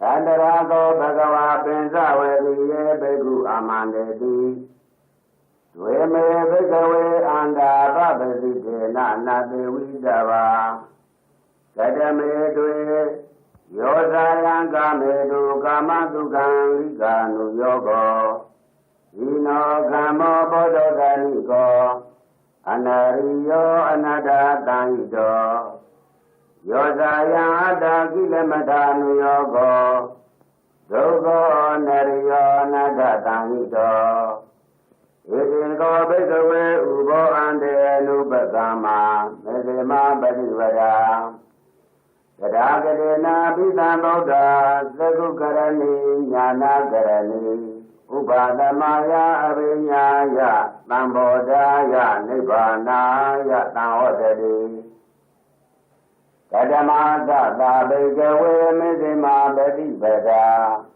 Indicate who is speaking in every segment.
Speaker 1: တ Tadarago Bhagava Pinsawe Bhikkhu Amandeti Dweme Bhikkhave Anda Bhavasite Nānate Vidava Kadame Dwe Yosayan Kamedu Kamatukan Vikanu Yogo Ino Kamo Bodhoganiko Anariyo Anada Tangido Yosayan Ada Kilamadanu Yogo Dogo Anariyo Anada Tangido Idinko Bhikkhave Ubo Ande Nubhagama Medema Badivada Tadakadena Pitam Buddha Sakukarani Jnana Karani Upadamaya Avinyaya Tambodaya Nibbanaya Tahodadi Kadamasa Bhikkhave Medema Badivada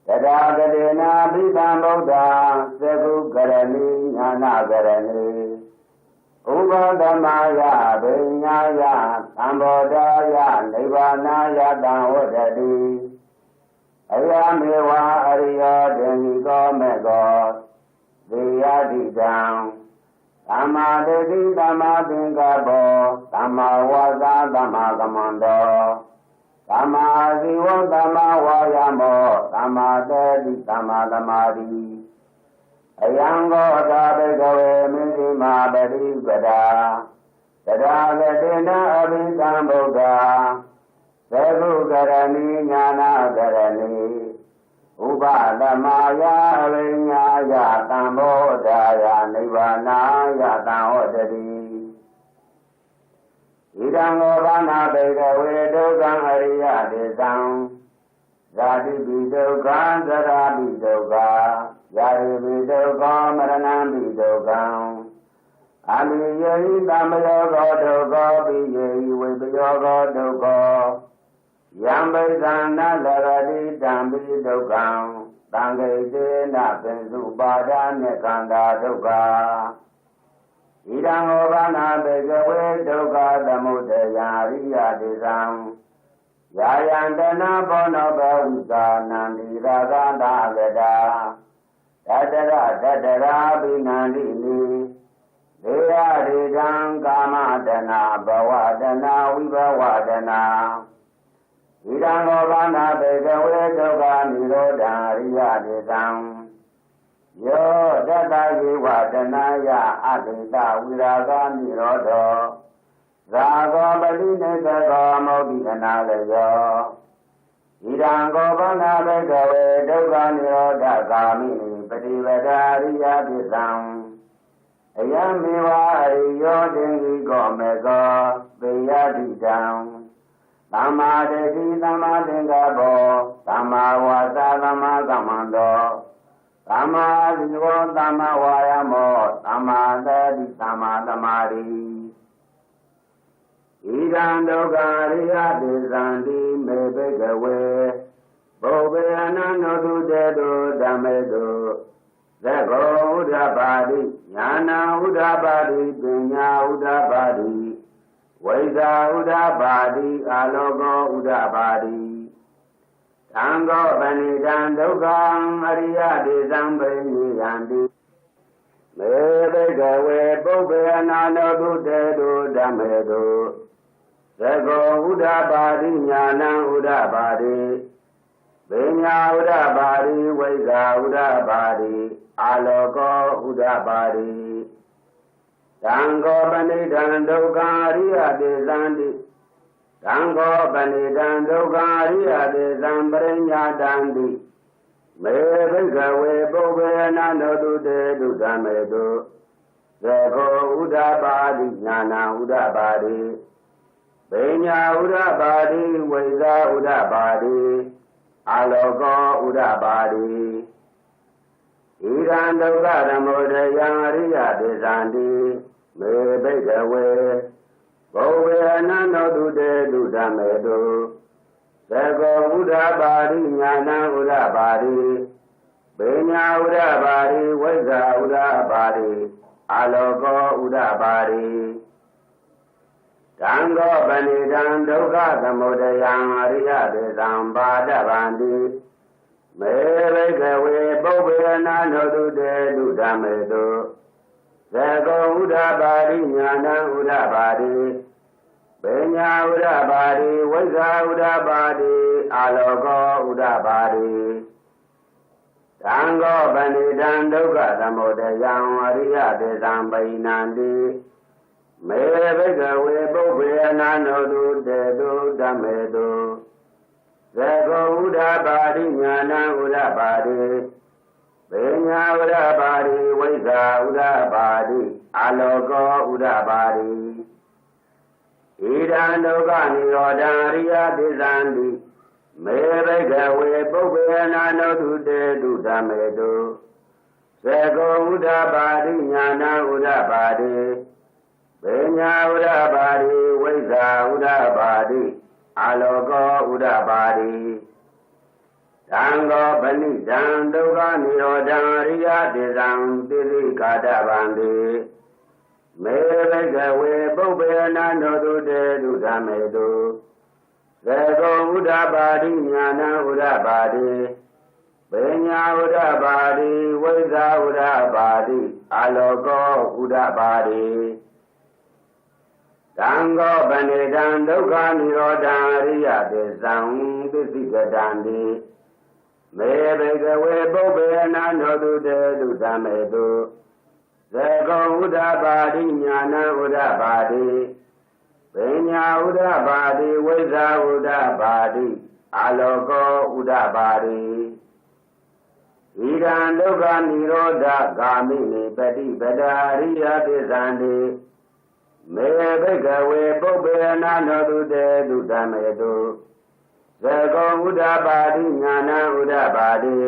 Speaker 1: Tadakadena Pitam Buddha Sakukarani Jnana Karani Upadamaya Avinyaya Tambodaya Nibbanaya Tahodadi Ayamewa Ariya Deniko Mego Viyadidam Tamadedi Tamadingabo Tamawasa Tamagamando Tamaziwa Tamawayamo Tamadedi Tamadamadi Ayango Tabekave Midima Badivada Tadakadena Abhitam Buddha Sabu Karani Jnana Karani Upadamaya Avinyaya Tambodaya Nibbanaya Tahodadi Idango Vana Bhikkhave Dukkhaṃ Ariya Desam Zati Bidukhaṃ Sara Bidukha Yari Bidukha Maranam Bidukhaṃ Aliyahi Dhammayoga Dukha Biyahi Vipayoga Dukha Yambasana Laradi Dhambi Dukkhaṃ Tangayitena Pinsupada Nekanda Dukkha Idango Vana Bhikkhave Dukkha Samudaya Ariya Desam Yayantana Bono Bhavika Nandi Raganda Gada Tatara Binandini Deyaridam Kamadana Bhavadana Vibhavadana Idango Vana Bhikkhave Dukkha Nirodha Ariya Desam Yo Tata Yivadanaya Adhita Viraga Nirodho Rago Baline Kago Modhikanalayo Idango Vana Bhikkhave Dukkha Nirodha Kamini Pativada Ariya Desam Ayamewa Ariyo Dengiko Mego Viyadidam Tamadedi Tamadingabo Tamawasa Tamagamando Tamazivo Tamawayamo Tamadedi Tamadamari Idandogariya Desandi Mebhikkhave Bhuvayana Nodu Dedu Damedu Zego Udabadi Jnana Udabadi Pinya Udabadi Vaisa Udabadi Alogo Udabadi Tango Banidam Dukkhaṃ Ariya Desam Bhikkhave Mebhikkhave Bhuvayana Nodu Dedu Damedu Zego Udabadi Jnana Udabadi Pinya Udabadi Vaisa Udabadi Alogo Udabadi Tango Banidam Dukkhaṃ Ariya Desandi Tango Banidam Dukkhaṃ Ariya Desam Pariññādandi Mebhikkhave Bhuvayana Nodu Dedu Damedu Zego Udabadi Jnana Udabadi Pinya Udabadi Vaisa Udabadi Alogo Udabadi Idandukha Samudaya Ariya Desandi Mebhikkhave Bhuvayana Nodu Dedu Damedu Zego Udabadi Jnana Udabadi Pinya Udabadi Vaisa Udabadi Alogo Udabadi တံဃောပဏိတံဒုက္ခသမုဒယံအရိယဒေသံပါဒဗန္တိမေဘိကဝေပုပ္ပေနာနောတုတေတုဓမ္မေတုသကောဥဒ္ဓပါရိညာဏဥဒ္ဓပါရိပညာဥဒ္ဓပါရိဝိဇ္ဇာဥဒ္ဓပါရိအာလောကောဥဒ္ဓပါရိတံဃောပဏိတံဒုက္ခသမုဒယံအရိယဒေသံပိဏန္တိမေဘိကဝေပုပ္ပေနာနောတုတေတုဓမ္မေတုသကောဥဒ္ဓပါရိညာဏဥဒ္ဓပါရိပညာဥဒ္ဓပါရိဝိဇ္ဇာဥဒ္ဓပါရိအာလောကောဥဒ္ဓပါရိဣဒံဒုက္ခនិရောဓံအရိယသစ္ဆန္တိမေဘိကဝေပုပ္ပေနာနောတုတေတုဓမ္မေတုသကောဥဒ္ဓပါရိညာဏဥဒ္ဓပါရိပညာဥဒ္ဓပါရိဝိဇ္ဇာဥဒ္ဓပါရိအာလောကောဥဒ္ဓပါရိတံဃောပဏိတံဒုက္ခនិရောဓံအရိယသစ္ဆံတိတိကာတဗန္တိမေဘိကဝေပုပ္ပေနာနောတုတေတုဓမ္မေတုသကောဥဒ္ဓပါရိညာဏဥဒ္ဓပါရိပညာဥဒ္ဓပါရိဝိဇ္ဇာဥဒ္ဓပါရိအာလောကောဥဒ္ဓပါရိတံဃောပဏိတံဒုက္ခនិရောဓံအရိယသစ္ဆံသစ္စိကတံတိမေဘိကဝေပုပ္ပေနာနောတုတေတုဓမ္မေတုသကောဥဒ္ဓပါရိညာဏဥဒ္ဓပါရိပညာဥဒ္ဓပါရိဝိဇ္ဇာဥဒ္ဓပါရိအာလောကောဥဒ္ဓပါရိဣဒံဒုက္ခនិရောဓဂာမိနိပฏิပဒာအရိယသစ္ဆန္တိမေဘိကဝေပုပ္ပေနာနောတုတေတုဓမ္မေတုသကောဥဒ္ဓပါရိညာဏဥဒ္ဓပါရိ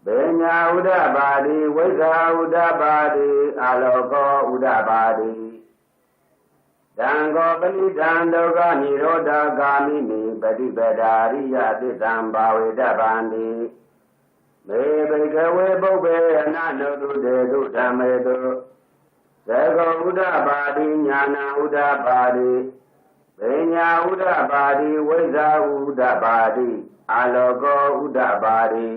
Speaker 1: ပညာဥဒ္ဓပါရိဝိဇ္ဇာဥဒ္ဓပါရိအာလောကောဥဒ္ဓပါရိတံဃောပဏိတံဒုက္ခនិရောဓဂာမိနိပฏิပဒာရိယသစ္ဆံဘာဝေတဗန္တိမေဘိကဝေပုပ္ပေနာနောတုတေတုဓမ္မေတုသကောဥဒ္ဓပါရိညာဏဥဒ္ဓပါရိပညာဥဒ္ဓပါရိဝိဇ္ဇာဥဒ္ဓပါရိအာလောကောဥဒ္ဓပါရိ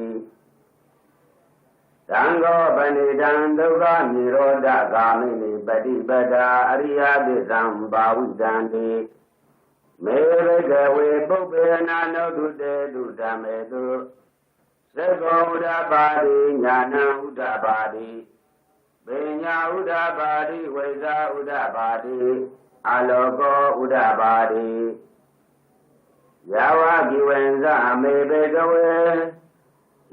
Speaker 1: တံဃောပဏိတံဒုက္ခនិရောဓဂာမိနိပฏิပဒာအရိယသစ္ဆံဘာဝိတံတိမေဘိကဝေပုပ္ပေနာနောတုတေတုဓမ္မေတုသကောဥဒ္ဓပါရိညာဏဥဒ္ဓပါရိပညာဥဒ္ဓပါရိဝိဇ္ဇာဥဒ္ဓပါရိအာလောကောဥဒ္ဓပါရိယဝကိဝေဇာမေဘေကဝေ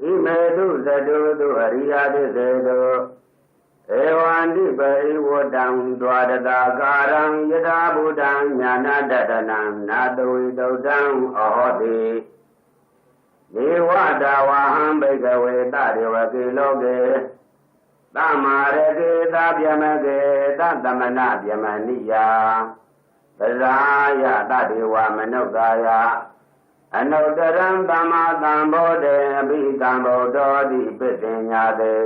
Speaker 1: ဣမေတုသတုတုအရိယသစ္စေတုဧဝံတိပိဝတံဒွါရတာကာရံယထာဘုဒ္ဓံညာဏတတနံနာတဝိတုဒ္ဓံအဟောတိဒေဝတာဝဟံဘိကဝေတရေဝကေလောကေသမာရကေသဗျမကေသသမနဗျမနိယပဇာယတတေဝမနုဿာယအနုတရံသမ္မာသံဘောတေအဘိသံဘောတောတိပစ္စညာတေ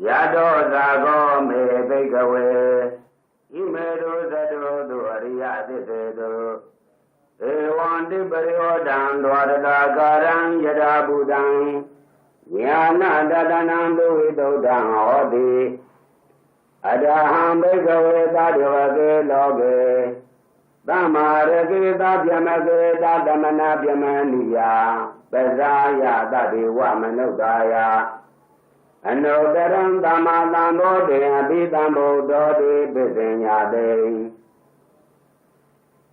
Speaker 1: ယတောဇာကောမေဘိကဝေဣမေတုသတောတုအရိယသစ္စေတုဧဝံတိပရိယောဒံဒွါရတာကာရံယထာဘုဒ္ဓံညာဏတတနံသူဝိတုဒ္ဓံဟောတိအတဟံဘိကဝေသတ္တဝကေလောကေသမ္မာရကေသဗျမကေသသမနာဗျမနိယပဇာယတတေဝမနုဿာယအနုတရံသမ္မာသံဘောတေအဘိသံဗုဒ္ဓောတိပစ္စညာတေ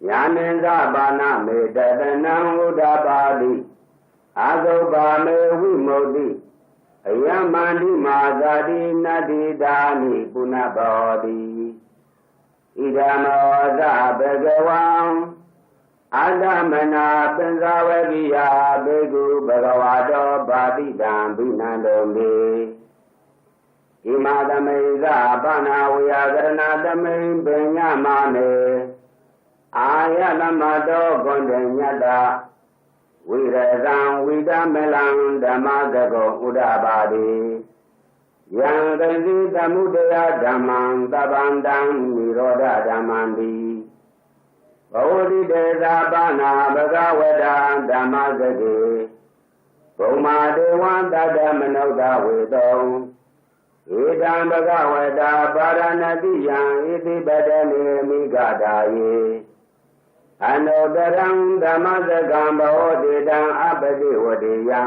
Speaker 1: ယာနိသဘာနာမေတတနံဥဒ္ဓပါတိအာသုဘာမေဝိမု tti အယမန္တိမာဇာတိနတ္တိဒါနိပုဏ္ဏဘောတိဣဒံမောဇဘဂဝံအတ္တမနာပင်္စဝကိယဘေကုဘဂဝါတောပါတိတံဘိနန္တောမေဣမာသမေဇဘာနာဝေယကရဏသမိန်ပညာမမေအာယတမတောကွန်တညတ္တဝိရဇံဝိတမလံဓမ္မကကောဥဒ္ဓပါတိ ယံတိတိသမုဒယဓမ္မံသဗ္ဗန္တံနိရောဓဓမ္မံတိဘဝတိတေသာပါဏာဘဂဝတံဓမ္မစကေဘုံမာဒေဝံတတ္တမနုဿဝေတောဧတံဘဂဝတာပါရဏတိယံဣတိပတနေမိဂတာယေအနုတရံဓမ္မစကံဘဝတိတံအပတိဝတိယံ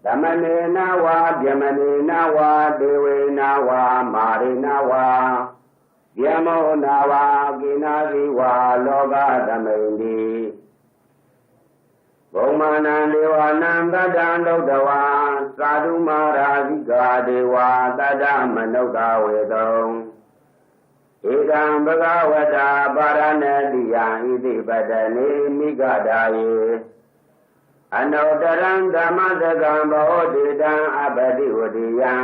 Speaker 1: သမနေနဝါဗျမနေနဝါဒေဝေနဝါမာရိနဝါဗျမောနဝါကိနာဇိဝါလောကသမိန်တိဘုံမာနံဒေဝနံတတ္တံဒုဒ္ဓဝါသာဓုမာရာဇိကာဒေဝါတတ္တမနုဿဝေတောဧကံဘဂဝတာပါရဏတိယံဣတိပတနေမိဂတာယေအနုတရံဓမ္မစကံဘောတိတံအပတိဝတိယံ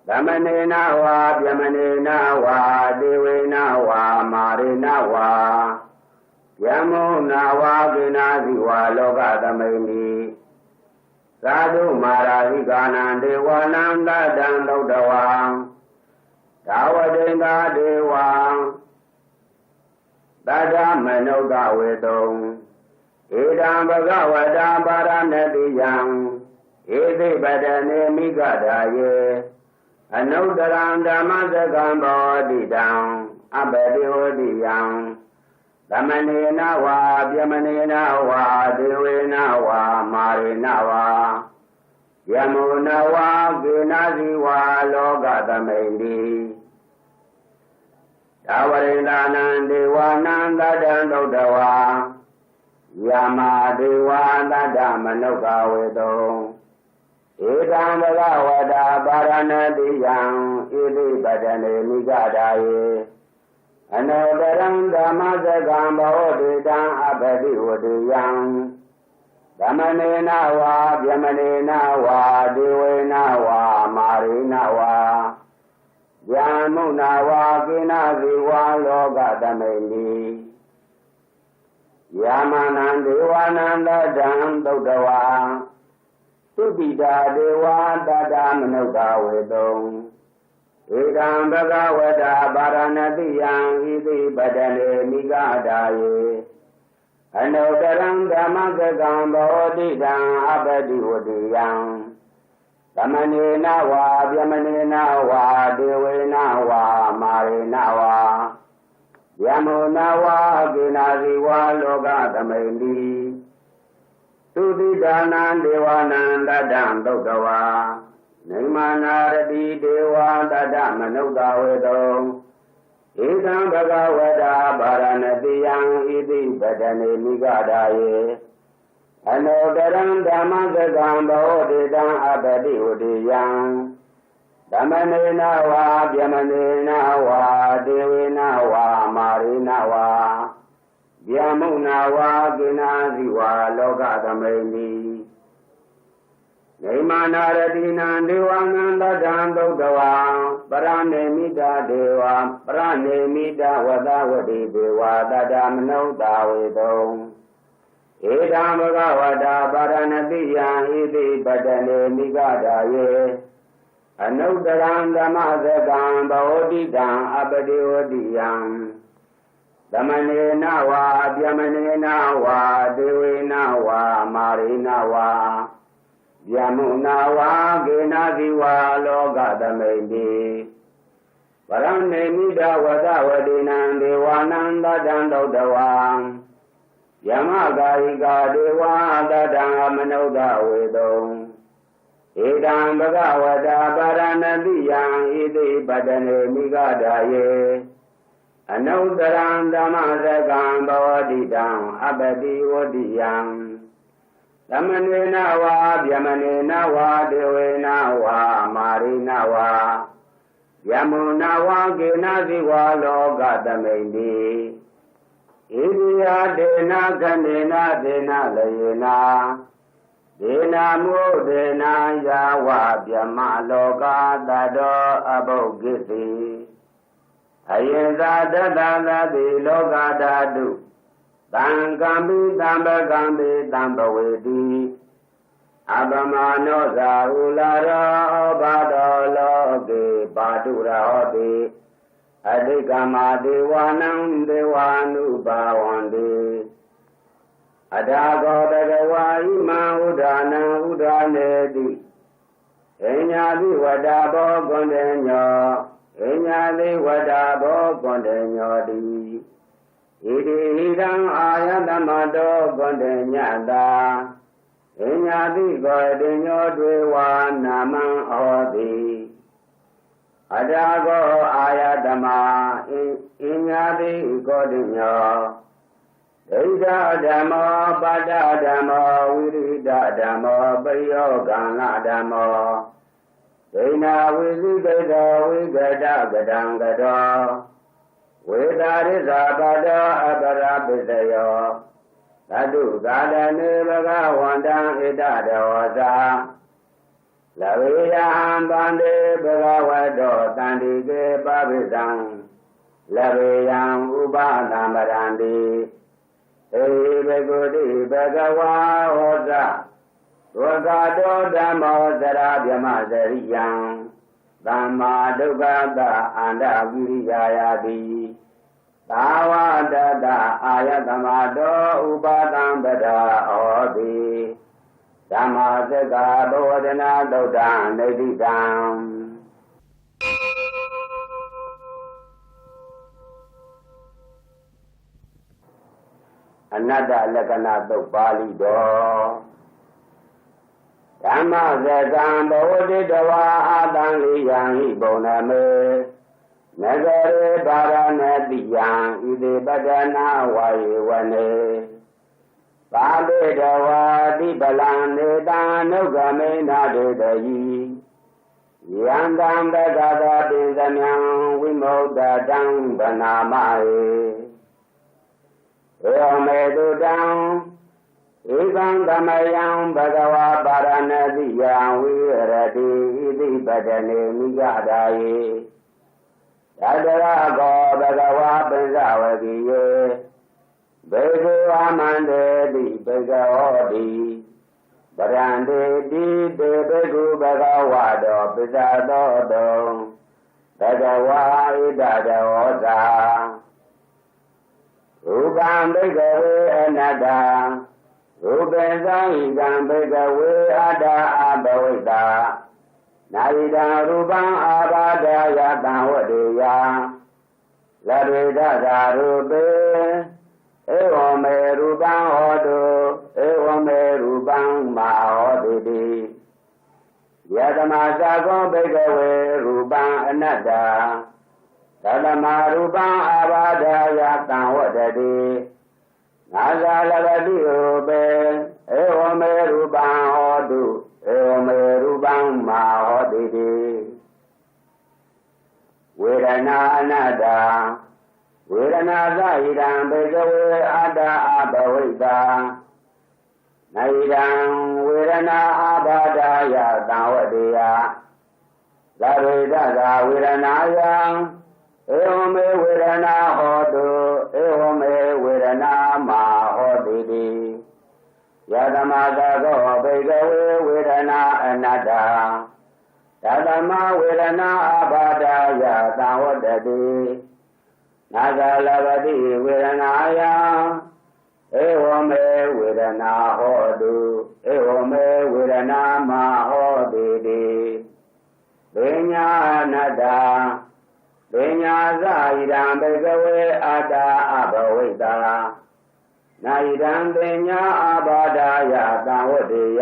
Speaker 1: သမနေနဝါဗျမနေနဝါဒေဝေနဝါမာရိနဝါယမောနဝါကိနာဇိဝါလောကသမိန်တိသာဓုမာရာဟိကာနံဒေဝနံတတံဒုဒ္ဓဝံသာဝတိင်္ဂဒေဝံတတ္တမနုဿဝေတုံဧတံဘဂဝတာပါရဏတိယံဣတိပတနေမိဂတာယေအနုတရံဓမ္မစကံဘောတိတံအပတိဝတိယံသမနေနဝါဗျမနေနဝါဒေဝေနဝါမာရိနဝါယမောနဝါကိနာဇိဝါလောကသမိန်တိသာဝရိန္ဒာနံဒေဝနံတတ္တံဒုဒ္ဓဝါယမဒေဝတတ္တမနုဿဝေတောဧကံဘဂဝတာပါရဏတိယံဣတိပတနေမိဂတာယေအနုတရံဓမ္မစကံဘောတိတံအပတိဝတိယံသမနေနဝါဗျမနေနဝါဒေဝေနဝါမာရိနဝါယမုနဝါကိနာဇိဝါလောကသမိန်တိယမနံဒေဝနံတတံသုဒ္ဓဝါသုတိတာဒေဝတတ္တမနုဿဝေတုံဧကံဘဂဝတာပါရဏတိယံဣတိပတနေမိဂတာယေအနုတရံဓမ္မစကံဘောတိတံအပတိဝတိယံသမနေနဝါဗျမနေနဝါဒေဝေနဝါမာရိနဝါယမောနဝါကိနာဇိဝါလောကသမိန်တိသုတိဒါနံဒေဝနံတတ္တံသုဒ္ဓဝါနိမနာရတိဒေဝတတ္တမနုဿဝေတောဧကံဘဂဝတာပါရဏတိယံဣတိပတနေမိဂတာယေအနုတရံဓမ္မစကံဘောတိတံအပတိဝတိယံသမနေနဝါဗျမနေနဝါဒေဝေနဝါမာရိနဝါယမုနဝါကိနာဇိဝါလောကသမိန်တိနေမနာရတိနံဒေဝနံတတ္တံသုဒ္ဓဝါပရဏေမိတာဒေဝပရဏေမိတာဝတဝတိဒေဝတတ္တမနုဿဝေတုံဧတံဘဂဝတာပါရဏတိယံဣတိပတနေမိဂတာယေအနုတရံဓမ္မစကံဘောတိတံအပတိဝတိယံသမနေနဝါဗျမနေနဝါဒေဝေနဝါမာရိနဝါယမုနဝါကေနာဇိဝါလောကသမိန်တိပရဏေမိတာဝတဝတိနံဒေဝနံတတ္တံဒုဒ္ဓဝါယမကာယိကာဒေဝတတ္တံမနုဿဝေတုံဧတံဘဂဝတာပါရဏတိယံဣတိပတနေမိဂတာယေအနုတရံဓမ္မစကံဘောတိတံအပတိဝတိယံသမနေနဝါဗျမနေနဝါဒေဝေနဝါမာရိနဝါယမုနဝါကေနာဇိဝါလောကသမိန်တိဣတိယဒေနခန္ဒေနဒေနလယေနာဒေနာမုဒေနာယာဝဗျမလောကတတောအဘုဂိတိအယင်သာတတ္တသတိလောကဓာတုတံကံပိတံပကံပိတံဘဝေတိ အပမနောဇာဟုလာရောဘာတော်လောကေပါတုရောတိအတိကမဒေဝနံဒေဝ ानु ဘာဝန္တိအဒါကောတကဝါဣမံဥဒာနံဥဒာနေတိအညာတိဝတ္တဘောကွန်တေညောအညာတိဝတ္တဘောကွန်တေညောတိဣတိဟိတံအာယတမတောကွန်တေညတာအညာတိကောတေညောတွေဝါနာမံဩတိအဒါကောအာယတမအညာတိကောတေညောဒိဋ္ဌဓမ္မောပတ္တဓမ္မောဝိရိဒဓမ္မောပယောဂံလဓမ္မောဒိဏဝိသိကိတောဝိကတကတံကတောဝေတာရိဇာပတောအပရပိစယောသတုကာလနေဘဂဝန္တံဣတဒေဝဇာလဝေယံဗန္တိဘဂဝတောတန္တိကေပပိသံလဝေယံဥပသံပရန္တိဧဘဂုတိဘဂဝါဟောဇဒုက္ခတောဓမ္မောသရဗြဟ္မစရိယံသမ္မာဒုက္ခတအန္တဝိရိယာယတိသာဝတတအာယတမတောဥပါဒံပဒဟောတိဓမ္မစက္ခဘောဓနာသုတ်တံနေတိတံအနတ္တလက္ခဏာသုတ်ပါဠိတော်ဓမ္မစကံဘဝတိတဝါအာတံလိယံဟိဘုံနမေနဂရေပါရဏတိယံဣတိပတနာဝါယေဝနေပါလေတဝါတိပလံနေတံနုဂမေနာတေတယိယံတံတက္ကတာပိသမြံဝိမု क्त တံဗနာမဟေဧမေတုတံဧကံသမယံဘဂဝါပါရဏတိယံဝိရတိဣတိပတနေမိဂဒါယေသတ္တရကောဘဂဝါပိစဝတိယေဘေကုဝမန္တေတိဘေကဟောတိပရန္တေတိတေဘေကုဘဂဝါတောပိစသောတောဘဂဝါဣဒဒေဝဇာရူပံဘိကဝေအနတ္တရူပေသံဣဒံဘိကဝေအတ္တအဘဝိတနာယိတံရူပံအာဘာဒယတံဝတေယလရေဒသာရူပေဧဝမေရူပံဟောတုဧဝမေရူပံမဟောတိတိယတမသာကောဘိကဝေရူပံအနတ္တသတ္တမရူပံအာဘာဒယတံဝတတိနာဇာလဗတိရူပေဧဝမေရူပံဟောတုဧဝမေရူပံမဟောတိတိဝေဒနာအနတ္တဝေဒနာသဣဒံဘေကဝေအတ္တအဘဝိတနာဣဒံဝေဒနာအာဘာဒယတံဝတေယလရေဒသာဝေဒနာယံဧဝမေဝေဒနာဟောတုဧဝမေဝေဒနာမဟောတိတိယတမသာကောဘေကဝေဝေဒနာအနတ္တသတ္တမဝေဒနာအာဘာဒယတံဝတတိနာဂလဗတိဝေဒနာယံဧဝမေဝေဒနာဟောတုဧဝမေဝေဒနာမဟောတိတိပညာအနတ္တပညာသဣဒံဘေကဝေအတ္တအဘဝိတနာဣဒံပညာအာဘာဒယတံဝတေယ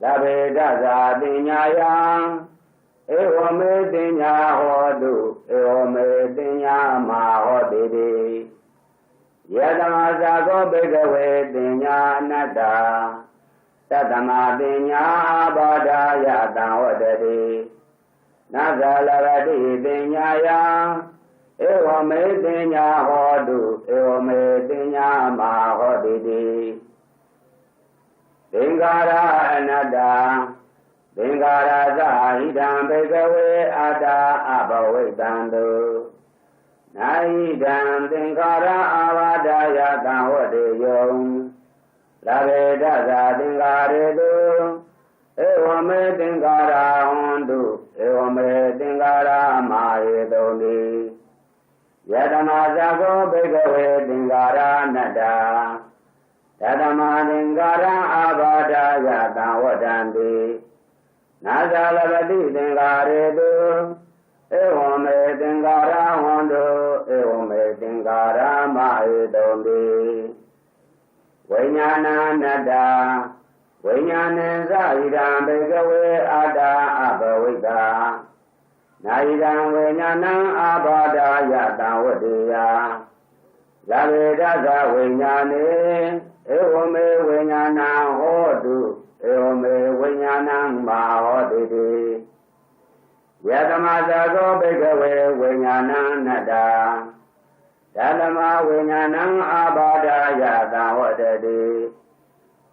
Speaker 1: လဗေဒသာပညာယံဧဝမေပညာဟောတုဧဝမေပညာမဟောတိတိယတမသာကောဘေကဝေပညာအနတ္တသတ္တမပညာအာဘာဒယတံဝတတိနာဇာလရတိပညာယံဧဝမေပညာဟောတုဧဝမေပညာမဟောတိတိသင်္ခါရအနတ္တသင်္ခါရသဣဒံဘေကဝေအတ္တအဘဝိတံတုနာဣဒံသင်္ခါရအာဘာဒယတံဝတေယံ လာဘေဒသာသင်္ကာရေတုဧဝမေသင်္ကာရဟွန်တုဧဝမေသင်္ကာရမာယေတုန်တိယတမဇဂောဘေကဝေသင်္ကာရနတ္တာယတမသင်္ကာရအာဘာဒယတံဝတံတိနာဇာလပတိသင်္ကာရေတုဧဝမေသင်္ကာရဟွန်တုဧဝမေသင်္ကာရမာယေတုန်တိဝိညာဏနတ္တာဝိညာဏေသဣဒံဘေကဝေအာတာအဘဝိတာနာဣဒံဝိညာဏံအာဘာဒယတံဝတိယဇာဝေဒသဝိညာဏေဧဝမေဝိညာဏံဟောတုဧဝမေဝိညာဏံမာဟောတိတိယတမဇဂောဘေကဝေဝိညာဏံနတ္တာဓမ္မဝိညာဏံအာဘာဒယတံဝတတိ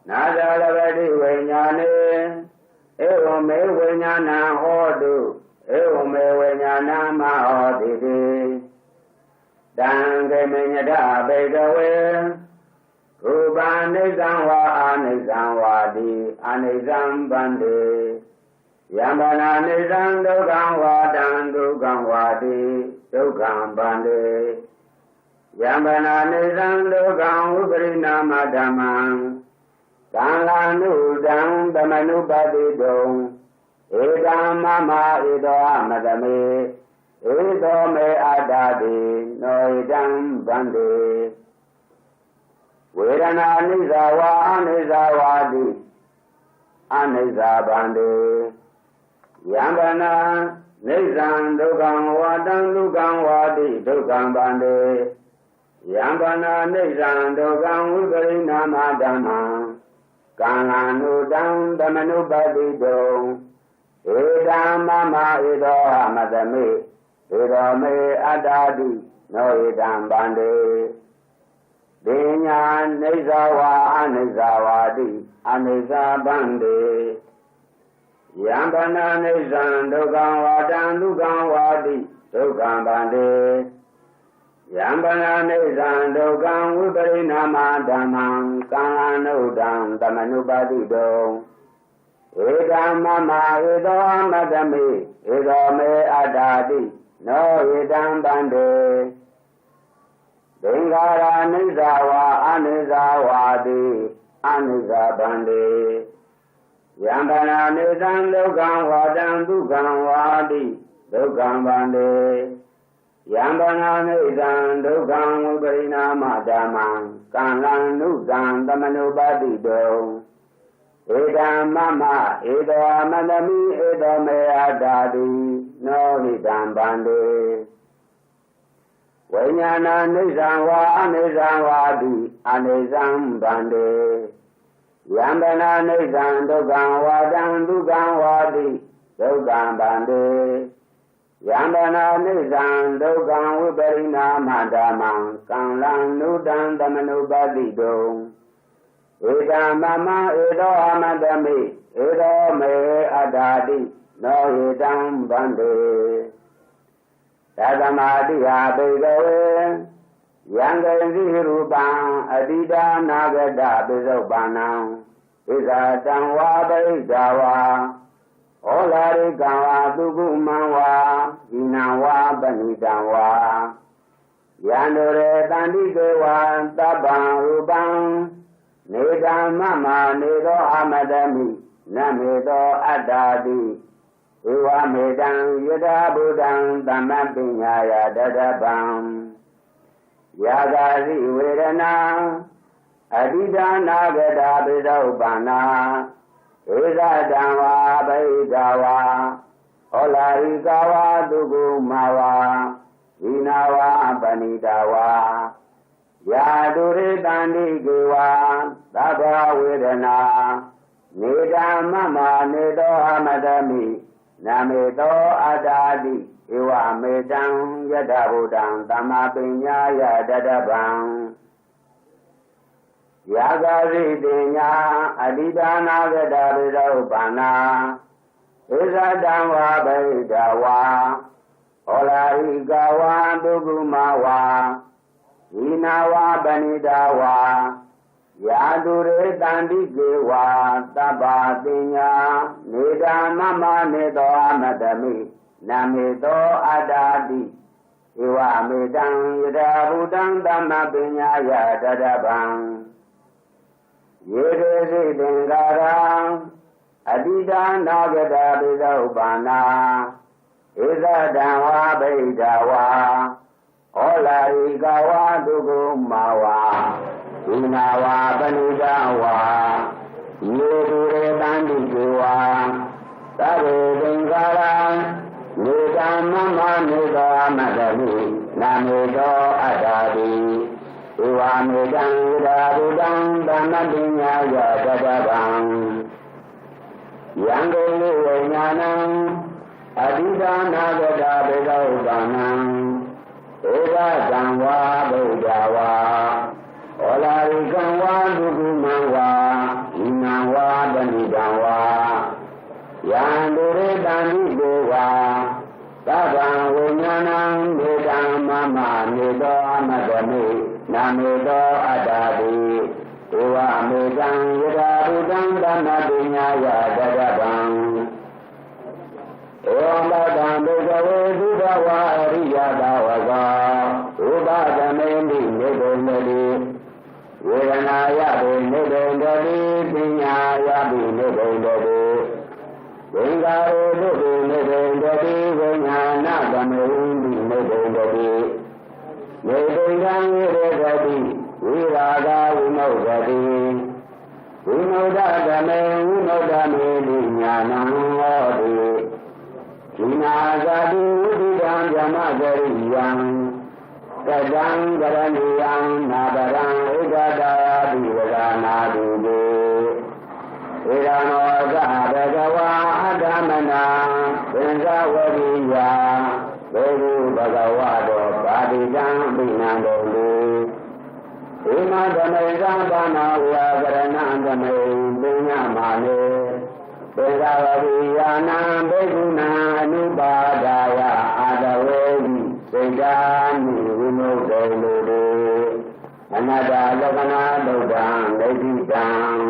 Speaker 1: နာဇာလပတိဝိညာဏေဧဝမေဝိညာဏံဟောတုဧဝမေဝိညာဏံမဟောတိတိတံခေမညတဘေကဝေရူပံနိစ္စံဝါအာနိစ္စံဝါတိအာနိစ္စံဗန္တိယံဗနာနိစ္စံဒုက္ခံဝါတံဒုက္ခံဝါတိဒုက္ခံဗန္တိယံဗနာနိစ္စံဒုက္ခံဥပရိနာမဓမ္မံသံဃာနုတံသမနုပတိတုံဧကံမမဧတောမတမေဧတောမေအတ္တတိနောဣတံဗန္တိဝေဒနာအနိစ္စဝါအနိစ္စဝါတိအနိစ္စဗန္တိယံဗနာနိစ္စံဒုက္ခံဝါတံဒုက္ခံဝါတိဒုက္ခံဗန္တိယံဗနာနိစ္စံဒုက္ခံဝိပရိနာမဓမ္မံကံလနုတံသမနုပတိတုံဧတံမမဧတောမတမေဧတောမေအတ္တတိနောဧတံဗန္တိပညာနိစ္စဝါအနိစ္စဝါတိအနိစ္စဗန္တိယံဗနာနိစ္စံဒုက္ခံဝါတံဒုက္ခံဝါတိဒုက္ခံဗန္တိယံဗနာနိစ္စံဒုက္ခံဝိပရိနာမဓမ္မံကံလနုတံသမနုပတိတုံဧကမမဧတောမတမေဧတောမေအတ္တာတိနောဧတံဗန္တိသင်္ခါရနိစ္စဝါအနိစ္စဝါတိအနိစ္စဗန္တိယံဗနာနိစ္စံဒုက္ခံဝါတံဒုက္ခံဝါတိဒုက္ခံဗန္တိယံဗနာနိစ္စံဒုက္ခံဝိပရိနာမဓမ္မံကံလနုတံသမနုပတိတုံဧကံမမဧတောမတမိဧတောမေအတ္တာတိနောဟိတံဗန္တိဝိညာဏနိစ္စံဝါအနိစ္စံဝါတိအနိစ္စံဗန္တိယံဗနာနိစ္စံဒုက္ခံဝါတံဒုက္ခံဝါတိဒုက္ခံဗန္တိယံဗနာနိစ္စံဒုက္ခံဝိပရိနာမဓမ္မံကံလနုတံသမနုပတိတုံဧကမမဧတောမတမိဧတောမေအတ္တာတိနောဧတံဗန္တိသတ္တမတိဟာဘေကဝေယံကေစီရူပံအတိဒါနာဂတပိစုပ္ပန္နံဣဇာတံဝါပိဒာဝါဩလာရိကံဝါသုကုမံဝါဣနံဝါပဏိတံဝါယန္တုရေတန္တိကေဝံတပ္ပံရူပံနေတံမမနေသောအမတမိနမေသောအတ္တာတိဧဝမေတံယထာဘုဒ္ဓံသမ္မပညာယတတပံယာဂာတိဝေဒနာအတိဒါနာဂတာပိသဥပ္ပန္နာဧဇတံဝါဗိဒာဝါဟောလာရိကဝါတုကုမဝါဣနာဝါပဏိတာဝါယာတုရိတန္တိကေဝါသဗ္ဗဝေဒနာနေတံမမနေသောအမတမိနမေသောအတ္တာတိဧဝမေတံယတဗုဒ္ဓံသမ္မာပညာယတတပံယာဂာရိတိညာအတိဒါနာဂတပိသဥပ္ပန္နာဧဇတံဝါဗိဒာဝါဟောလာရိကဝါတုကုမဝါဣနာဝါပဏိတာဝါ Yadure Tandi Gewa Taba Tinya Nida Mama Nido Amadami Namido Adadi Iwa Midang Yada Budang Dhamma Binya Yadadabang Yede Dingarang Adida Nagada Bidaubana Iza Dawa Bedawa Ola Igawa Dugumawa Inawa Banidawa Yedure Bandiwa Tabe Dingara Nidamama Nida Madani Namido Adadi Iwa Midang Yadabudang Dhamadinya Yadadabang Yangeli Wenyanang Adida Nagada Bedaubana Eva Janwa Bedawa Olarikanwa Dugumawa Inawa Banidawa Yandure Dandidewa Taban Winyanang Nidam Mama Nido Amadami Namido Adadi Iwa Midang Yadabudang Dhamadinya Yadadabang Om Badam Begawe Dudawa Ariyadawaga Ubadamendi Nidendadi Vedanaya Nidendadi Pinyaya Nidendadi Vengare Nidendadi Venyana Gamendi Nidendadi Nidendang Nidendadi Viraga Vinodadi Vinodadame Vinodame Vinyanang Odi Kinazadi Udidang Jamadariyan Kadang Garaniyang Nabarang Igadaya Divadana Dube Irano Zahadagawa Adamana Benzawadiya Beru Bagawado Badijang Binandolu Ima Damay Zambana Uyagarana Damay Binyamane Bezavadiyana Beguna Nubadaya Adawevi Sejani Vinodolude Anada Lagana Dodan Lejidan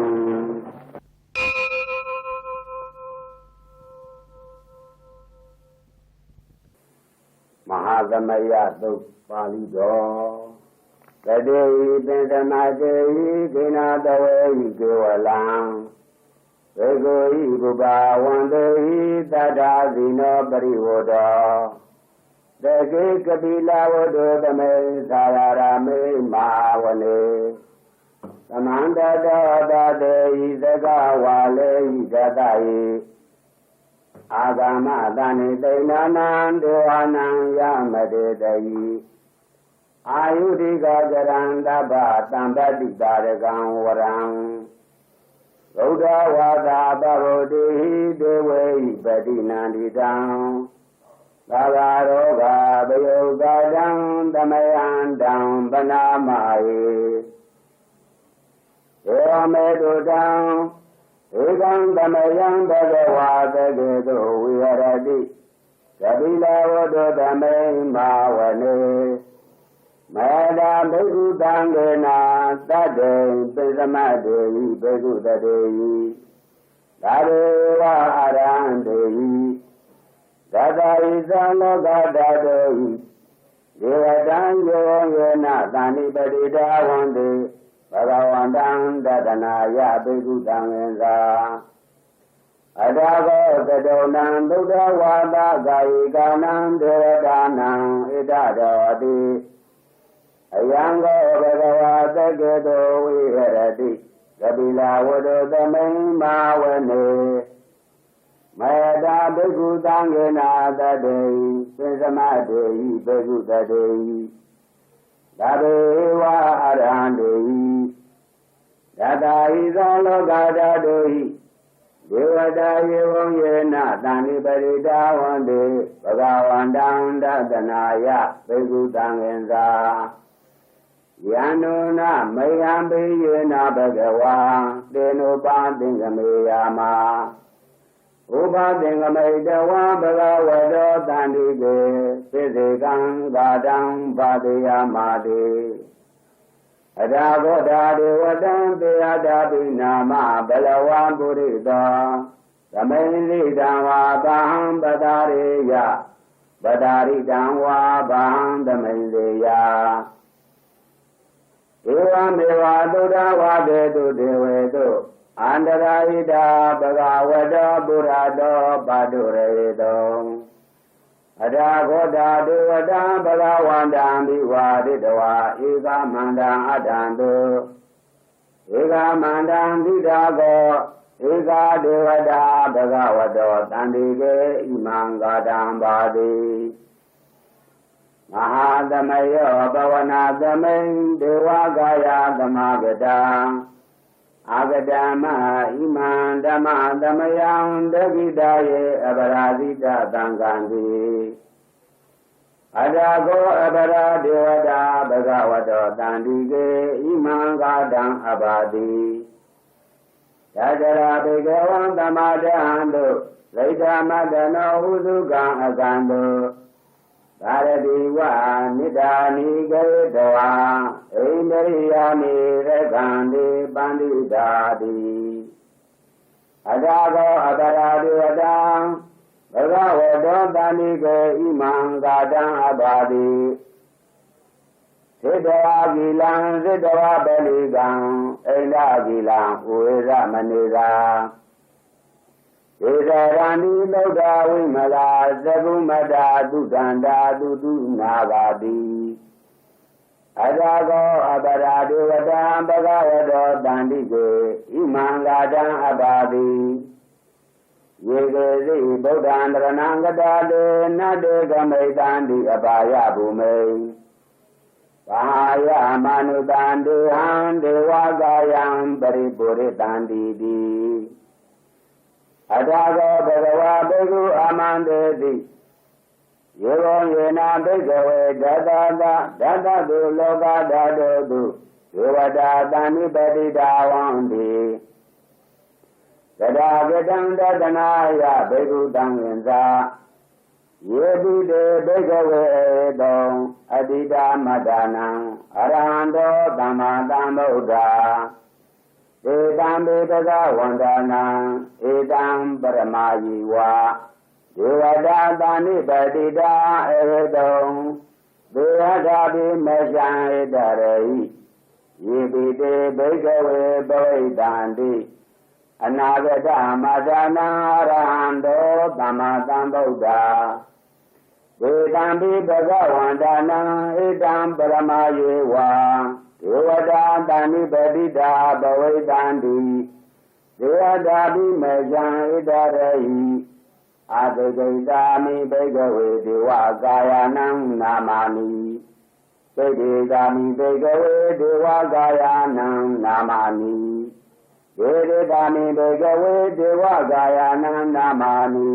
Speaker 1: Mahadamaya Palido Tade Bendamade Dina Dawe Gewalang Egoi Buba Wande Dada Zino Bariwoda Dege Kabila Wodo Dame Sararame Mawane Samanda Dada Izaga Wale Izadai Agama Dani Dainanan Dewanang Yamade Dai Ayudiga Jaranda Batambadi Daragang Warang Roda Wada Barodi Dewe Badinandidang Bagaroga Bayogadang Damayandang Banamaye Eamedudang Egang Damayang Bagawada Gedo Uyaradi Sabila Wado Damay Mawane Mada Begu Dangena Tade Pesamade Begu Dade Dadewa Arande Dada Izano Gada Devadan Yena Dani Badida Wande Bhagavandang Dadanaya Begu Dangenza Adago Dadonan Buddha Wada Gaiganang Devadanang Idadadi Ayanga Bhagavata Gedo Viharati Kabila Wado Damay Mawane Mayada Begu Dangena Dadei Pensamadei Begu Dadei Dadewa Arandei Dada Izalo Gada Doi Devada Yevon Yena Dani Barida Wande Bhagavandang Dadanaya Begu Dangenza Yanuna Mayambi Yena Bhagawa Denopa Dingameyama Uba Dingamedawa Bhagavado Dandige Siddhikang Gadang Badiyamadi အဒါဂောဓာဒေဝတံသေယတာပိနာမဘလဝံပုရိသောသမိန်လိတံဝါသံပတာရေယပတာရိတံဝါဗံသမိန်လေယဧဝမေဝသုဒ္ဓဝါဒေတုဒေဝေတုအန္တရာဟိတာဘဂဝတောပုရတောပါတုရေတောအဒါဂောဓာဒေဝတံဘဂဝန္တံဘိဝါဒိတဝါဧကမန္တံအတ္တံတုဧကမန္တံဒိတာကောဧကဒေဝတာဘဂဝတောတန္တိကေဣမံဂါတံပါတိမဟာသမယောဘဝနာသမိန်ဒေဝကာယသမဂတံအာဂတမဣမံဓမ္မသမယံဒဂိတယေအပရာဇိတသံဃံတိအဒါကောအပရာဒေဝတာဘဂဝတောတန္တိကေဣမံဂါတံအပါတိယတရာဘေကဝံသမာဒဟံတုလိဋ္ဌမတနောဟုသုကံအကံတုသာရတိဝနိဒာနိကေတဝါဣန္ဒရိယာမိရကံတိပန္တိတာတိအဒါကောအပရာဒေဝတံဘဂဝတောတန္တိကေဣမံဂါတံအပါတိစေတဝါကိလံစေတဝါပလိကံအိန္ဒကိလံဝေရမနေသာဧတရဏိသုဒ္ဓဝိမလာသကုမတသုတန္တာသုတုနာဂာတိအဒါကောအပရာဒေဝတံဘဂဝတောတန္တိကေဣမံဂါတံအပါတိယေကေသိဗုဒ္ဓံတရဏံကတာတေနတေကမိတံတိအပါယဘူမိဘာယမနုတံတေဟံဒေဝကာယံပရိပုရိတံတိတိအဒါကောဘဂဝါဘေကုအာမန္တေတိယေဘောယေနာဘိကဝေဒတတတုလောကဓာတုတုဒေဝတာတဏိပတိတာဝံတိသဒ္ဓဂတံတတနာယဘေကုတံဝိဇာယေတိတေဘိကဝေတောအတိတာမတ္တနံအရဟံတောသမ္မာသမ္ဗုဒ္ဓဧတံဘေတကဝန္ဒနာဧတံပရမယိဝါဒေဝတာတဏိပတိတာဧတုံဒေဝတာပိမရှံဧတရေဟိယေတိတေဘိကဝေပဝိတံတိအနာဂတမတ္တနာအရဟံတောသမ္မာသမ္ဗုဒ္ဓဧတံပိဘဂဝန္ဒနာဧတံပရမယေဝါဒေဝတာတဏိပတိတာဘဝိတံတိဒေဝတာပိမယံဣတရေဟိအာတေကိတာမိဘိကဝေဒေဝကာယနံနာမာနိသိတေကာမိဘိကဝေဒေဝကာယနံနာမာနိဒေတေကာမိဘိကဝေဒေဝကာယနံနာမာနိ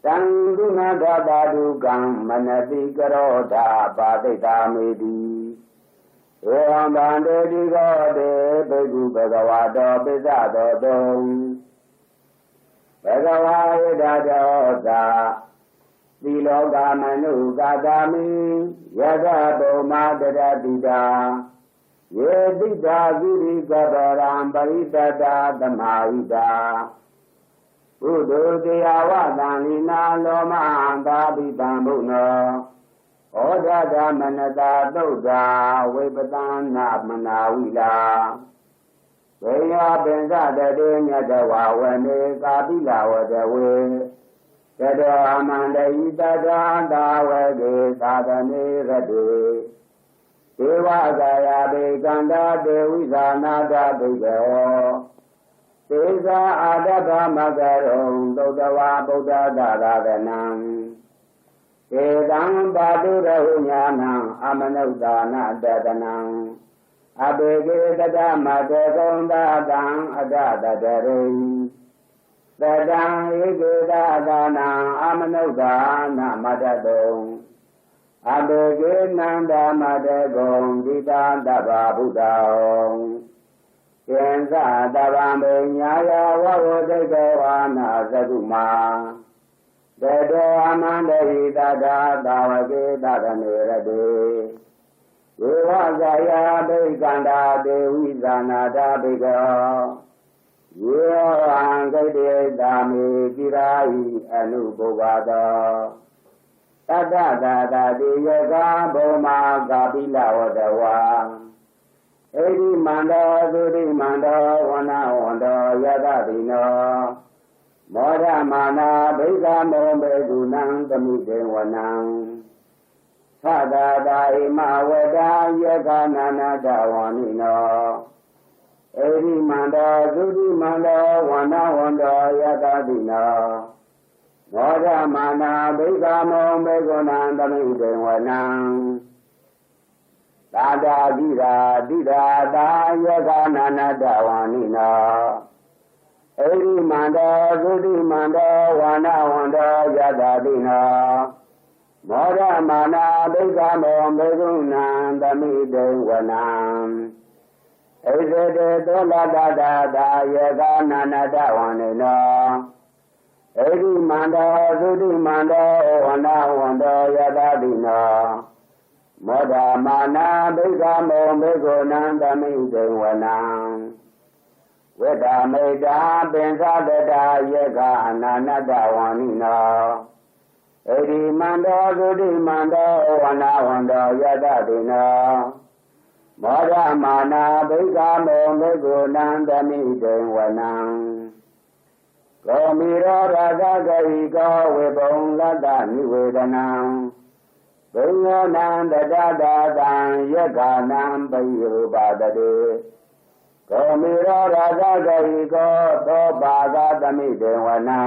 Speaker 1: တံဒုနာဂတာဒုကံမနတိကရောဓာပါတိတာမေတိဧဝံဗန္တေတိကောတေဘိက္ခုဘဂဝါတောပိစ္ဆတောတုံဘဂဝါဧတတောသာသီလောကမနုကာသမိယသဗုမာတရတိတာယေတိတာကိရိကပရံပရိတတာသမာဟိတာဘုဒ္ဓတရားဝသံလိနာလောမဟံသာပိတံဘုနောဩဒဓမနတာသုဒ္ဓဝိပတနာမနာဝိလာဝေယပင်္စတတေညတဝဝနေကာပိလဝတဝေတတောအမန္တိတတာတာဝေကေသာသနေရတေဒေဝကာယဘေကန္တာတေဝိဇာနာတဘိကေဝသေဇာအာတဗမကရုံသုတ္တဝါဗုဒ္ဓသာသနံဧတံပါတုရဟုညာနံအမနုဿာနတတနံအဘေကေတတမတေကုံသာတံအတတတရိတတံဧကေတသာနံအမနုဿာနမတတုံအဘေကေနန္ဒမတေကုံဒီတံတဗ္ဗဗုဒ္ဓံကေသတဗ္ဗံဘေညာယဝဝတိတေဝနာသကုမာတတောအမန္တိတတာသာဝကေတသနေရတေယ ဝဇာယဘိကန္တာဒေဝိဇာနာတာဘိကောယေဟံဂိတေတာမေကိရာဟိအနုပုဗ္ဗတောတတ္တသာတာတိယကဘုမာကာပိလဝတဝါဧဒီမန္တောသုတိမန္တောဝနဝန္တောယတတိနောမောဒမာနာဘိကမောဘေကုဏံသမိတေဝနံသတ္တသာဣမဝဒာယကနာနာတဝါနိနောဧဒီမန္တောသုတိမန္တောဝနဝန္တောယတတိနောမောဒမာနာဘိကမောဘေကုဏံသမိတေဝနံသာတာတိရာတိရာတာယကနာနာတဝါနိနောဧရိမန္တောသုတိမန္တောဝါနဝန္တောယတတိနောမောဒမာနာဘိကမောဘေကုဏံသမိတေဝနံဣဇတေသောလတတတာယကနာနာတဝါနိနောဧရိမန္တောသုတိမန္တောဝါနဝန္တောယတတိနောမောဒမာနာဘိကမောဘေကုဏံသမိတေဝနံဝိဒာမေတာပင်္စတတာယကအနာနတဝါနိနောဧရိမန္တောသုတိမန္တောဝနဝန္တောယတတိနောမောဒမာနာဘိကမောဘေကုဏံသမိတေဝနံကောမိရောရာဇဂဟိကောဝေဘုံလတ္တနိဝေဒနံဘိညောနံတတတာတံယက္ခဏံပိယုပတတေကောမိရောရာဇဂဟိကောသောပါကသမိတေဝနံ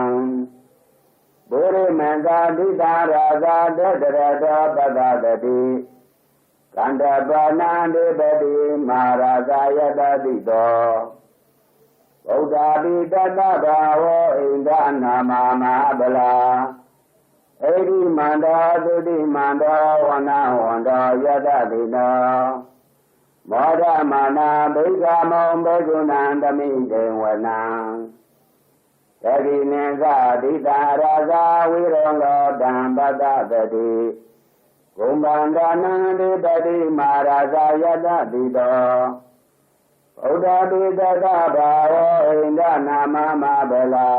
Speaker 1: ဘုရိမန္တာတိတာရာဇတတရတောပတတတိကန္တပါဏံဒေပတိမာရာဇယတတိတောဗုဒ္ဓပိတတဘာဝဣန္ဒနာမမဟာဗလာဧရိမန္တောသုတိမန္တောဝနဝန္တောယတတိနောမောဒမာနာဘိကမောဘေကုဏံသမိတေဝနံတတိနိသတိတာရာဇဝိရောလောတံပတတတိဂုံဗန္ဒနံဒေပတိမာရာဇယတတိတောဗုဒ္ဓပိတတဘာဝဣန္ဒနာမမဗလာ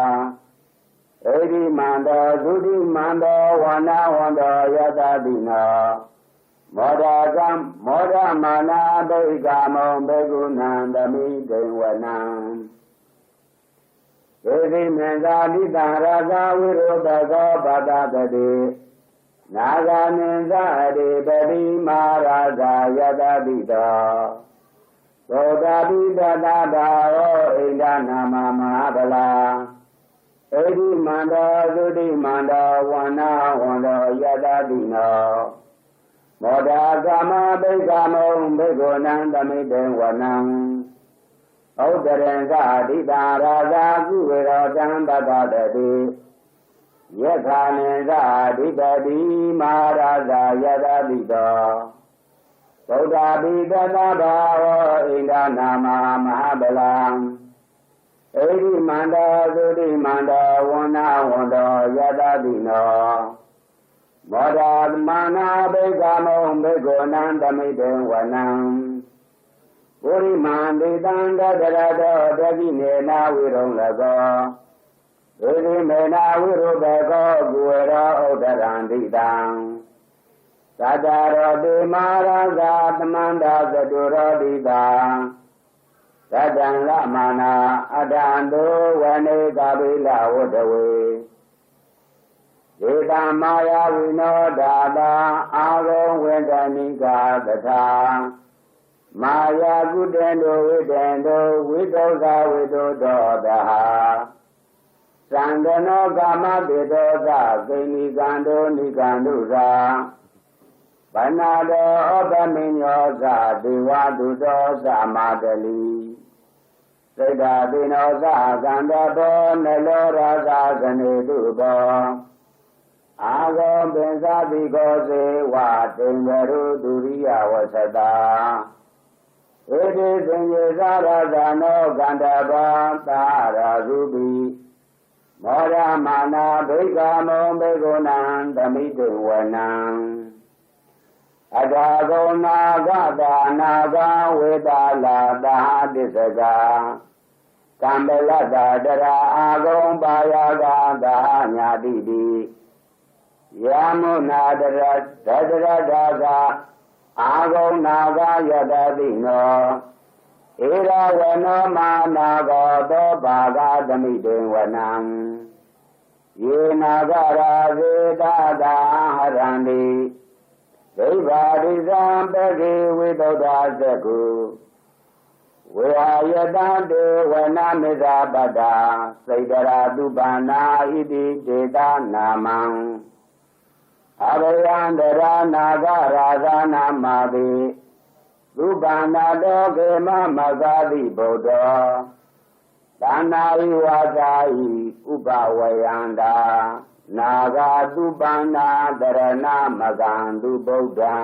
Speaker 1: ဧရိမန္တောသုတိမန္တောဝနဝန္တောယတတိနောမောဒမာနာဘိကမောဘေကုဏံသမိတေဝနံဧရိမန္တာတိတံရာဇဝိရောဓကောပတတတိနာဂာနိသရေပတိမာရာဇယတတိတောသောတာပိတတဘာဝဣန္ဒနာမမဟာဗလာဧရိမန္တောသုတိမန္တောဝနဝန္တောယတတိနောမောဒကမဘိကမောဘေကုဏံသမိတေဝနံဩတရံသတိတာရာဇာကုဝေရောတံပတတတိယက္ခာနိသဓိပတိမာရာဇယတတိတောဗုဒ္ဓပိတတဘာဝဣန္ဒနာမမဟာဗလံဧရိမန္တောသုတိမန္တောဝနဝန္တောယတတိနောမောဒမာနာဘိကမောဘေကုဏံသမိတေဝနံပုရိမန္တိတံတတရတောတကိနေနာဝိရုံလကောဧရိမေနာဝိရုပကောကုဝေရောဥဒရံတိတံသတ္တရောတိမာရာဇာသမန္တာသတုရောတိတာသတ္တံလမာနာအတ္တံတောဝနေကပိလဝတ္တဝေဧတံမာယာဝိနောဒာတာအာရောဝေဒနိကာသထာမာယာကုတေတောဝိတေတောဝိတောဇာဝိတောတောတဟာသံဃနောကာမတေတောသကိဏိကံတောနိကံတုသာဗနာတောဩပမိညောသဒေဝတုတောသမာတလိစိတ္တတိနောသကန္တဘောနလောရာဇကနေတုဘောအာဂောပင်္စတိကောစေဝတေငရုဒုရိယဝသတာဧတိသင်္ယေသရဇာနောကန္တဘောသာရာရုပိမောရမာနာဘိက္ခမောဘေကုဏံသမိတေဝနံ အထာဂုဏာဂတာနာဂဝေတာလာသဟတိစကကံပလတ္တတရာအာဂုံပါယကသာညာတိတိယမုနာတရသတရတာကအာဂုံနာဂယတတိနောဧရဝနောမာနာဂောသောဘာဂသမိတေဝနံယေနာဂရာဇေတသာဟရန္တိဒိဗာရိဇံပကိဝိသုဒ္ဓသကုဝေဟာယတံတေဝနာမေဇာပတ္တာစိတရာတုပါဏာဣတိဒေတာနာမံအဘယံတရာနာဂရာဇာနာမာတိသုပါဏာတောကေမမဂာတိဗုဒ္ဓဒါနာဝိဝါစာဟိဥပဝယန္တာနာဂသုပါဏာတရဏမဂံသူဗုဒ္ဓံ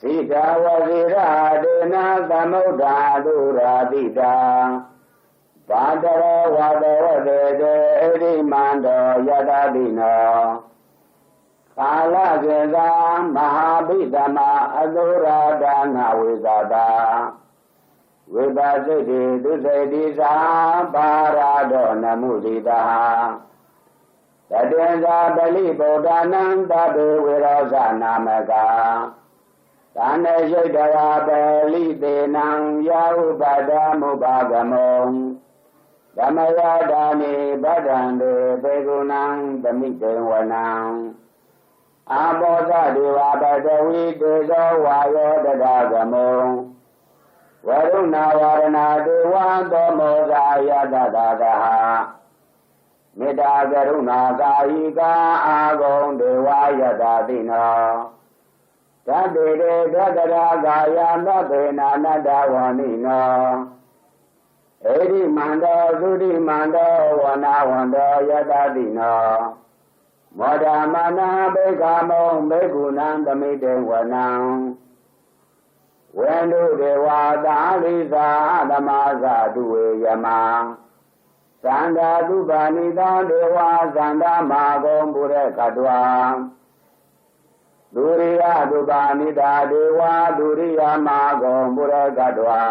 Speaker 1: စိတဝဇိရဒေနသမုဒ္ဓာတုရာတိတာဘာတရောဝါတဝတေတေဣရိမန္တောယတတိနောကာလကေသာမဟာဘိသမအသုရာဒါနဝေဇာတာဝိပါစိတိဒုစေတိသာပါရာဒောနမုဒိတာတတေဇာပလိဗုဒ္ဓနံတတေဝေရောဇနာမကသာနေရှိတရာပလိတေနံယာဥပဒမုပါကမုံဓမ္မယတာနိဗဒ္ဒံတေပေကုဏံသမိတေဝနံအာဘောဇဒေဝပတဝိတေဇောဝါယောတတကမုံဝရုဏဝရဏဒေဝံသောမောဇာယတတကဟမေတ္တာကရုဏာကာယိကာအာဂုံဒေဝယတတိနောသတ္တေတေသတ္တရာကာယမဘေနာနတဝနိနောဧရိမန္တောသုတိမန္တောဝနာဝန္တောယတတိနောမောဒမနာဘေကမောဘေကုဏံသမိတေဝနံဝေနုဒေဝသာလိသာသမဇာတုဝေယမသန္တာတုပါဏိတောဒေဝသန္တာမာဂုံပုရခတဝံဒုရိယတုပါဏိတာဒေဝဒုရိယမာဂုံပုရခတဝံ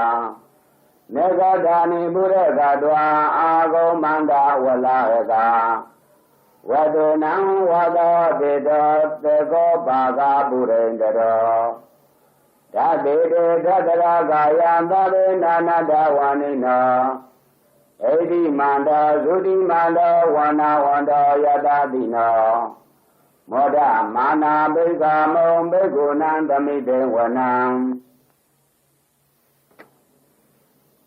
Speaker 1: နေဂဒာနိပုရခတဝံအာဂုံမန္တဝလာရကဝတုနံဝသောတေတောသေကောပါကပုရိန္ဒရောဓာတေတေသတ္တရာကာယံသဗ္ဗေနာနတဝါနိနောဣတိမန္တောသုတိမန္တောဝနာဝန္တောယတတိနောမောဒမာနာဘိကမုံဘိက္ခုနံသမိတေဝနံ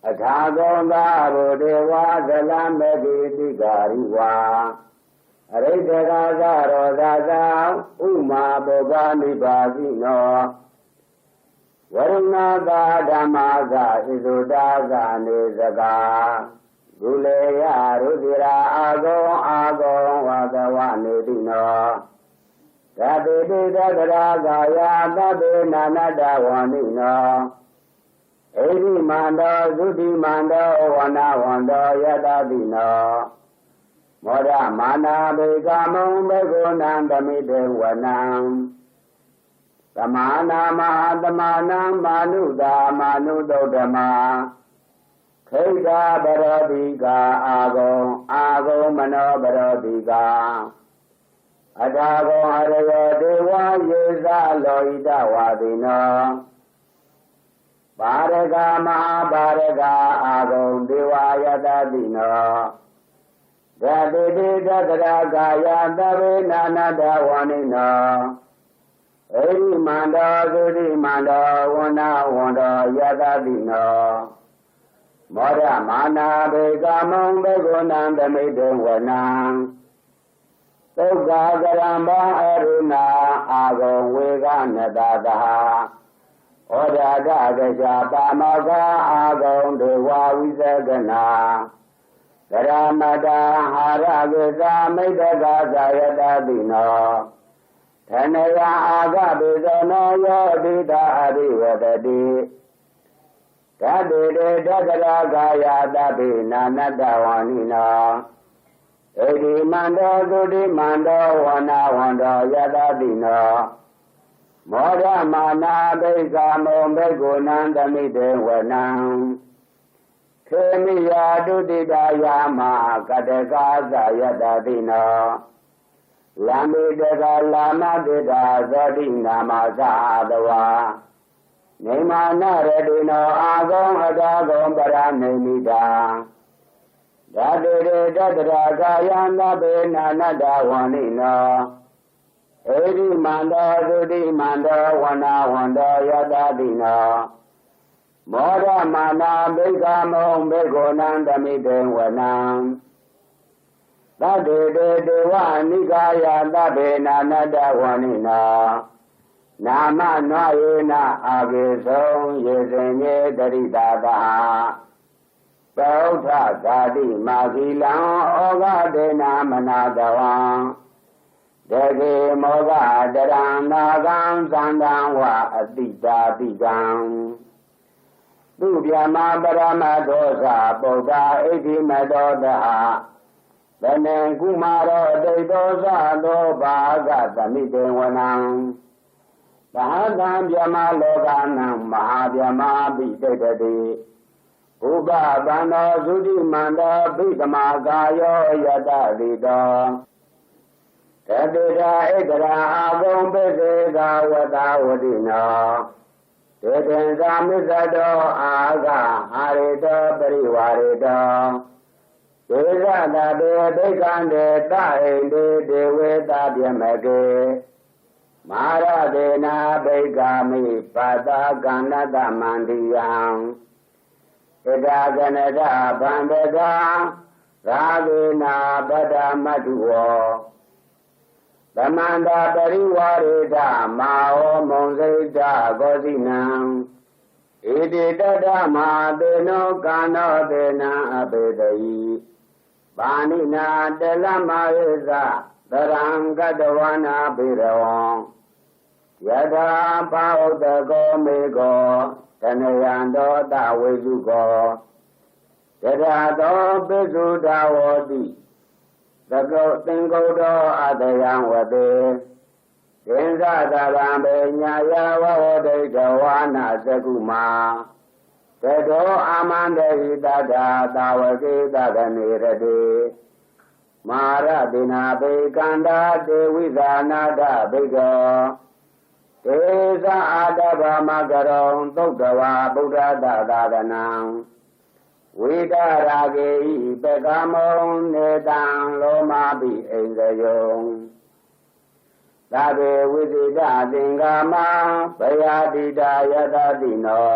Speaker 1: အထာဂုံသာဘုဒေဝသလမေတိတိကာရိဝါအရိတကာသရောသာသာဥမာပုဗ္ဗနိပါတိနောဝရုဏသာဓမ္မာသာဣသုတာသာနေစကာဂုလေယရုတိရာအာဂောအာဂောဝါသဝနေတိနောသတိတိသတ္တရာကာယသဗ္ဗေနာနတဝါနိနောဣတိမန္တောသုတိမန္တောဝနာဝန္တောယတတိနောမောဒမာနာဘေကမုံဘေကုဏံသမိတေဝနံသမာနာမဟာသမာနံမာနုတာမာနုတုဒ္ဓမခိတ္တပရောတိကာအာဂုံအာဂုံမနောပရောတိကာအထာဂုံအရယောဒေဝယေဇလောဟိတဝါတိနောပါရကမဟာပါရကအာဂုံဒေဝယတတိနောဓာတိတိသတ္တရာကာယသဗ္ဗေနာနတဝါနိနောဣရိမန္တောသုတိမန္တောဝနာဝန္တောယတတိနောမောဒမာနာဘေကမုံဘေကုဏံသမိတေဝနံသုက္ခကရံဘောအရုဏအာဂုံဝေကနတတဟဩဒဒကကြပါမောကအာဂုံဒေဝဝိဇဂနာကရမတဟာရကေသာမိတ္တကသာယတတိနောဓနယအာဂပိဇောနောယောတိတာအရိဝတတိဓာတေတေသတ္တရာကာယတပိနာနတဝါနိနောဣတိမန္တောသုတိမန္တောဝနာဝန္တောယတတိနော မောဒမာနာဘိက္ခမုံဘေကုဏံသမိတေဝနံခေမိယာတုတိတာယာမကတကာသယတတိနောလံမိတကလာမတိတာဇောတိနာမသာသဝါနေမာနရတိနောအာဂောအတာဂောပရနေမိတာဓာတေရေတတရာကာယံသဗ္ဗေနာနတဝန္နိနောဧရိမန္တောသုတိမန္တောဝနာဝန္တောယတတိနောမောဒမာနာဘိက္ခမုံဘေကုဏံသမိတေဝနံသတ္တေတေဒေဝနိကာယသဗ္ဗေနာနတဝန္နိနောနာမနွယေနအာဂေဆုံးယေစင်ညေတရိတာတာပေဥထဇာတိမာဂီလံဩဃဒေနာမနာတဝံဒေကေမောဃတရံနာဂံသန္တံဝအတိတာတိကံသူဗျာမပရမသောသပုဒ္ဓဣတိမတောတဟသနေကုမာရောဒိဋ္ဌောသသောဘာဂသမိတေဝနံသဟတံဗျမလောကနံမဟာဗျမပိတိတတိဥပဗန္နောသုတိမန္တောဘိကမာကာယောယတတိတောတတိတာဣတရာအာဂုံပိစေကဝတဝတိနောတေတံသာမစ္ဆတောအာဂဟာရေတောပရိဝါရေတောဒေဇတတေဒိဋ္ဌံတေတဟိန္တေဒေဝေတပြမကေမာရဒေနာဘိက္ခမိပါတကန္နတမန္တိယံဣဒာကနတဗန္တကရာဂေနာပဒမတုဝောသမန္တာပရိဝါရေတမာဟောမုံစိတ္တကောဇိနံဣတိတတမတေနောကာနောတေနံအပေတယိပါဏိနာတလမယေသတရံကတဝနာပိရဝံယထာပါဥတကောမေကောတနယံတောတဝေစုကောယထာသောပိစုဒဝောတိသကောသင်္ကုတောအတယံဝတေသင်္ဇသဗံဘေညာယဝဝဒိတဝါနာသကုမာတတောအာမန္တေဟိတတာသာဝကေတကနေရတေမာရတိနာဘေကန္တာတေဝိဇာနာတဘိကောတေဇာအာတဗမကရောသုတ်တဝါဗုဒ္ဓသာသနံဝိတရာဂေဤပကမုံနေတံလောမပိအိန္ဒယုံသဗ္ဗေဝိသေတသင်္ကာမဘယတိတာယတတိနော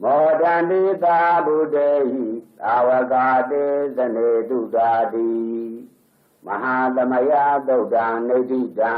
Speaker 1: မောဒန္တိသာဗုဒေဟိသာဝကာတေသနေတုတာတိမဟာသမယသုတ်တံနေတိတံ